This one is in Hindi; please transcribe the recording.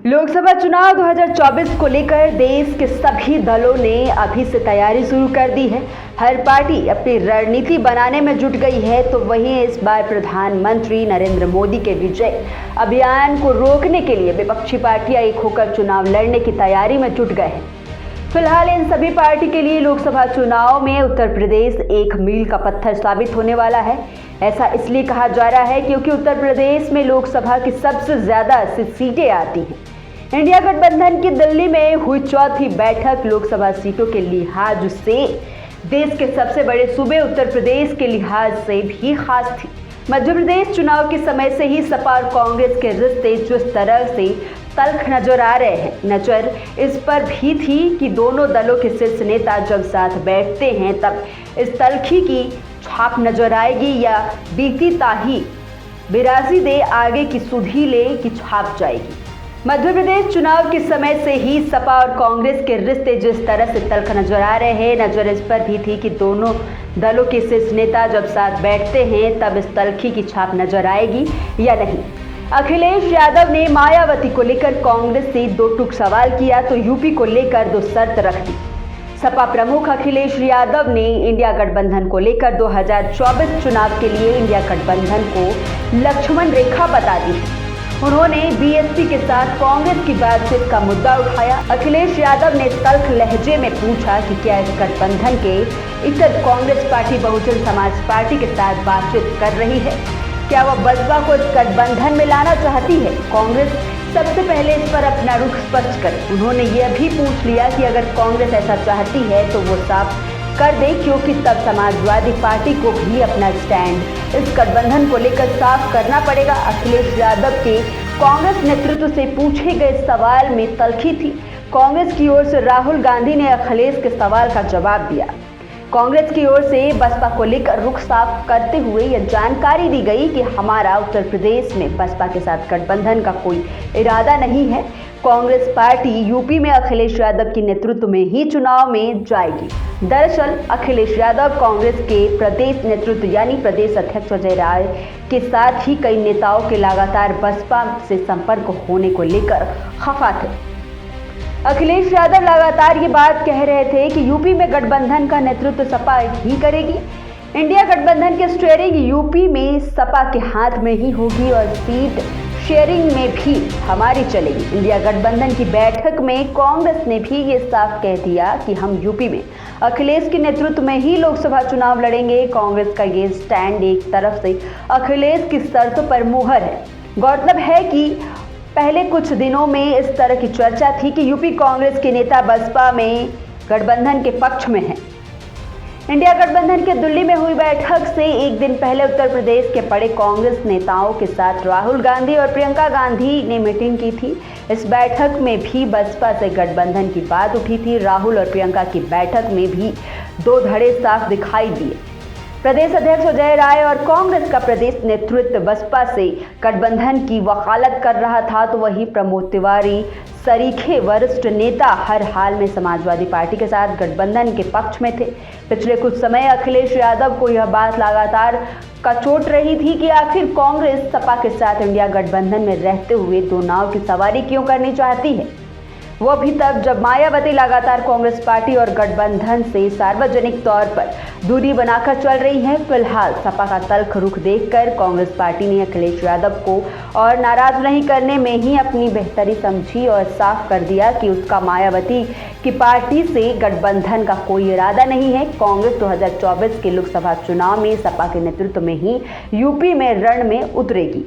लोकसभा चुनाव 2024 को लेकर देश के सभी दलों ने अभी से तैयारी शुरू कर दी है। हर पार्टी अपनी रणनीति बनाने में जुट गई है, तो वहीं इस बार प्रधानमंत्री नरेंद्र मोदी के विजय अभियान को रोकने के लिए विपक्षी पार्टियां एक होकर चुनाव लड़ने की तैयारी में जुट गए हैं। फिलहाल इन सभी पार्टी के लिए लोकसभा चुनाव में उत्तर प्रदेश एक मील का पत्थर साबित होने वाला है। ऐसा इसलिए कहा जा रहा है क्योंकि उत्तर प्रदेश में लोकसभा की सबसे ज्यादा सीटें आती हैं। इंडिया गठबंधन की दिल्ली में हुई चौथी बैठक लोकसभा सीटों के लिहाज से देश के सबसे बड़े सूबे उत्तर प्रदेश के लिहाज से भी खास थी। मध्य प्रदेश चुनाव के समय से ही सपा और कांग्रेस के रिश्ते जिस तरह से तल्ख नजर आ रहे हैं, नजर इस पर भी थी कि दोनों दलों के शीर्ष नेता जब साथ बैठते हैं तब इस तल्खी की छाप नजर आएगी या बीती ताही बिराजी दे आगे की सुधीले की छाप जाएगी। मध्य प्रदेश चुनाव के समय से ही सपा और कांग्रेस के रिश्ते जिस तरह से तल्ख नजर आ रहे हैं, नजर इस पर भी थी कि दोनों दलों के शीर्ष नेता जब साथ बैठते हैं तब इस तल्खी की छाप नजर आएगी या नहीं। अखिलेश यादव ने मायावती को लेकर कांग्रेस से दो टूक सवाल किया तो यूपी को लेकर दो शर्त रख दी। सपा प्रमुख अखिलेश यादव ने इंडिया गठबंधन को लेकर 2024 चुनाव के लिए इंडिया गठबंधन को लक्ष्मण रेखा बता दी है। उन्होंने बीएसपी के साथ कांग्रेस की बातचीत का मुद्दा उठाया। अखिलेश यादव ने तल्ख लहजे में पूछा कि क्या इस गठबंधन के इतर कांग्रेस पार्टी बहुजन समाज पार्टी के साथ बातचीत कर रही है, क्या वह बसपा को इस गठबंधन में लाना चाहती है। कांग्रेस सबसे पहले इस पर अपना रुख स्पष्ट करे। उन्होंने यह भी पूछ लिया कि अगर कांग्रेस ऐसा चाहती है तो वो साफ कर दे, क्योंकि तब समाजवादी पार्टी को भी अपना स्टैंड इस गठबंधन को लेकर साफ करना पड़ेगा। अखिलेश यादव के कांग्रेस नेतृत्व से पूछे गए सवाल में तल्खी थी। कांग्रेस की ओर से राहुल गांधी ने अखिलेश के सवाल का जवाब दिया। कांग्रेस की ओर से बसपा को लेकर रुख साफ करते हुए यह जानकारी दी गई कि हमारा उत्तर प्रदेश में बसपा के साथ गठबंधन का कोई इरादा नहीं है। कांग्रेस पार्टी यूपी में अखिलेश यादव के नेतृत्व में ही चुनाव में जाएगी। दरअसल अखिलेश यादव कांग्रेस के प्रदेश नेतृत्व यानी प्रदेश अध्यक्ष अजय राय के साथ ही कई नेताओं के लगातार बसपा से संपर्क होने को लेकर खफा थे। अखिलेश यादव लगातार ये बात कह रहे थे कि यूपी में गठबंधन का नेतृत्व सपा ही करेगी। इंडिया गठबंधन के स्टीयरिंग यूपी में सपा के हाथ में ही होगी और सीट शेयरिंग में भी हमारी चलेगी। इंडिया गठबंधन की बैठक में कांग्रेस ने भी ये साफ कह दिया कि हम यूपी में अखिलेश के नेतृत्व में ही लोकसभा चुनाव लड़ेंगे। कांग्रेस का ये स्टैंड एक तरफ से अखिलेश की शर्तों पर मुहर है। गौरतलब है कि पहले कुछ दिनों में इस तरह की चर्चा थी कि यूपी कांग्रेस के नेता बसपा में गठबंधन के पक्ष में हैं। इंडिया गठबंधन के दिल्ली में हुई बैठक से एक दिन पहले उत्तर प्रदेश के बड़े कांग्रेस नेताओं के साथ राहुल गांधी और प्रियंका गांधी ने मीटिंग की थी। इस बैठक में भी बसपा से गठबंधन की बात उठी थी। राहुल और प्रियंका की बैठक में भी दो धड़े साफ दिखाई दिए। प्रदेश अध्यक्ष अजय राय और कांग्रेस का प्रदेश नेतृत्व बसपा से गठबंधन की वकालत कर रहा था, तो वहीं प्रमोद तिवारी सरीखे वरिष्ठ नेता हर हाल में समाजवादी पार्टी के साथ गठबंधन के पक्ष में थे। पिछले कुछ समय अखिलेश यादव को यह बात लगातार कचोट रही थी कि आखिर कांग्रेस सपा के साथ इंडिया गठबंधन में रहते हुए दो नाव की सवारी क्यों करनी चाहती है। वो भी तब जब मायावती लगातार कांग्रेस पार्टी और गठबंधन से सार्वजनिक तौर पर दूरी बनाकर चल रही है। फिलहाल सपा का तल्ख रुख देखकर कांग्रेस पार्टी ने अखिलेश यादव को और नाराज नहीं करने में ही अपनी बेहतरी समझी और साफ कर दिया कि उसका मायावती की पार्टी से गठबंधन का कोई इरादा नहीं है। कांग्रेस 2024 के लोकसभा चुनाव में सपा के नेतृत्व में ही यूपी में रण में उतरेगी।